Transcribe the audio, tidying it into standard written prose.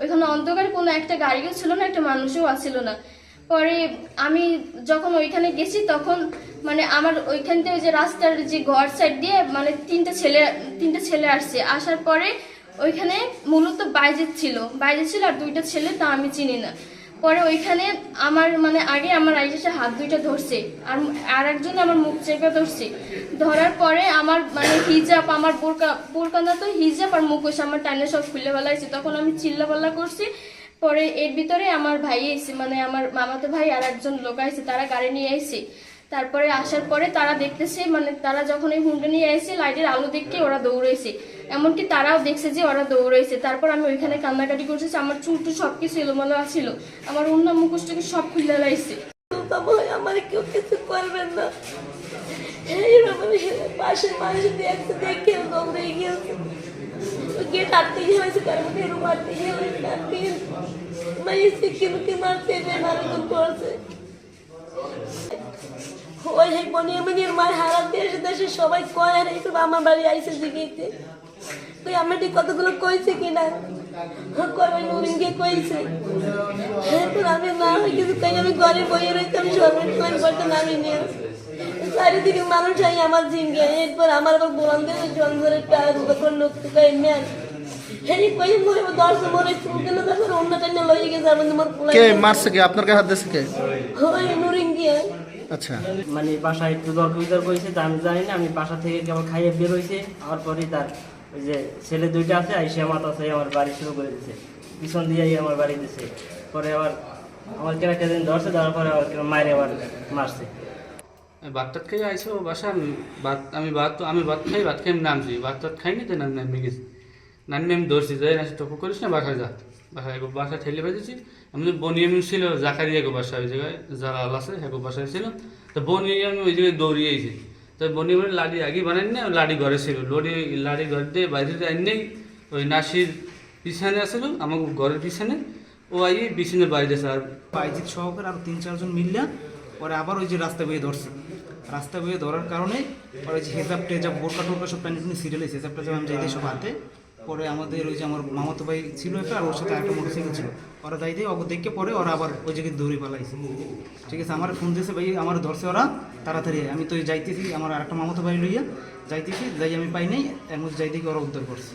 ওইখানে অন্ধকারে কোনো একটা গাড়িও ছিল না, একটা মানুষও আসছিল না। পরে আমি যখন ওইখানে গেছি তখন মানে আমার ওইখান থেকে যে রাস্তার যে ঘর সাইড দিয়ে মানে তিনটা ছেলে আসছে। আসার পরে ওইখানে মূলত বাইজেত ছিল আর দুইটা ছেলে, তা আমি চিনি না। পরে ওইখানে আমার মানে আগে আমার আইসে হাত দুইটা ধরছে, আর একজন আমার মুখ চেপে ধরছে। ধরার পরে আমার মানে হিজাব, আমার বোরকানা তো হিজাব আর মুখোশ আমার টানে সব খুলে ফেলাইছে। তখন আমি চিল্লাপাল্লা করছি। পরে এর ভিতরে আমার ভাই এসে মানে আমার মামাতো ভাই আর একজন লোক আইছে, তারা গাড়ি নিয়ে আইছে। তারপরে আসার পরে তারা দেখতেছে মানে তারা যখন এই হুন্ডা নিয়ে আসছে লাইটের আলো দেখে ওরা দৌড়াইছে, এমনকি তারাও দেখছে যে ওরা দৌড়াইছে। তারপর আমি ওইখানে কান্নাকাটি করছি, আমার চুলটু সবকিছু এলোমেলো ছিল, আমার অন্য মুখোশটাকে সব খুলে লাইছে। আমার কেউ কিছু করবেন না, পাশের মানুষ দেখতে দেখে দৌড়ে গিয়েছে, গেট আটকে হয়েছে, তার মধ্যে রুম আটকে হয়েছে, কিন্তু মারতে মারধর করছে। ওই বনিয়ামিনীর মার হারাত দেশে দেশে সবাই কয় আর এইসব আমার বাড়ি আইসে জিগিয়েছে। তুই আমার ঠিক কতগুলো কইছে কিনা কবে নুরিনকে কইছে, তো আমি না হয় কিছু তাই আমি ঘরে বইয়ে রয়েছে, আমি সবাই করতে নামি নিয়ে চারিদিকে মানুষ আই আমার জিঙ্গে। এরপর আমার আবার বলাম যে জঙ্গলের টাকা লোক টুকাই নেন মানে বাসায় একটু দরকার বিতর্ক হয়েছে, তা আমি জানি না। আমি বাসা থেকে কেবল খাইয়ে বের হয়েছে, আমার পরে তার ওই যে ছেলে দুইটা আছে আইসে আমার কাছে আমার বাড়ি শুরু করে দিচ্ছে, পিছন দিয়ে আমার বাড়ি দিচ্ছে। পরে আবার আমার কেনা দিন ধরছে, ধরার পরে আবার মায়ের আবার মারছে। ভাত টাত খাই আইসো বাসা, আমি ভাত খাই, ভাত খাই আমি নামছি, ভাত টাত খাইনি তো নামে গেছি। নামে আমি ধরছি, যাই না টপু করিস না, বাসায় যা, বাসায় ঠেলে বেঁধেছি। আমি বনিয়ামিন ছিল জাকারিয়া গো বাসা, ওই জায়গায় যারা আছে হ্যাঁ বাসায় ছিল। তো বনিয়ামি ওই জায়গায় দৌড়িয়েছি। তো বনিয়ামিন লাড়ি আগে বানাই না, লাড়ি ঘরে ছিল, লাড়ি ঘর দিয়ে বাইরে আনলেই ওই নাসির পিছনে আসলো, আমার ঘরের পিছনে ও আই পিছনের বাইরে আছে। আর বাইজিৎ সহকারে আরও 3-4 মিললে পরে আবার ওই যে রাস্তা বেয়ে ধরছে। রাস্তা বেয়ে ধরার কারণে পরে যে হেজাব টেজাব বোরকা টোরকা সব প্যান্ট সিরিয়াল হয়েছে, হেজাব টেজাব আমি যাই সব হাতে। পরে আমাদের ওই যে আমার মামাতো ভাই ছিল একটা, আর ওর সাথে একটা মোটরসাইকেল ছিল, ওরা যাই দিয়ে অগ দেখে পরে ওরা আবার ওই জায়গায় দৌড়ে পালাইছে। ঠিক আছে, আমার ফোন দিয়েছে ভাই, আমার ধরছে ওরা তাড়াতাড়ি। আমি তো যাইতেছি, আমার আরেকটা মামাতো ভাই লইয়া যাইতেছি, যাই আমি পাই নাই, এর মধ্যে যাই দেখি ওরা উদ্ধার করছে।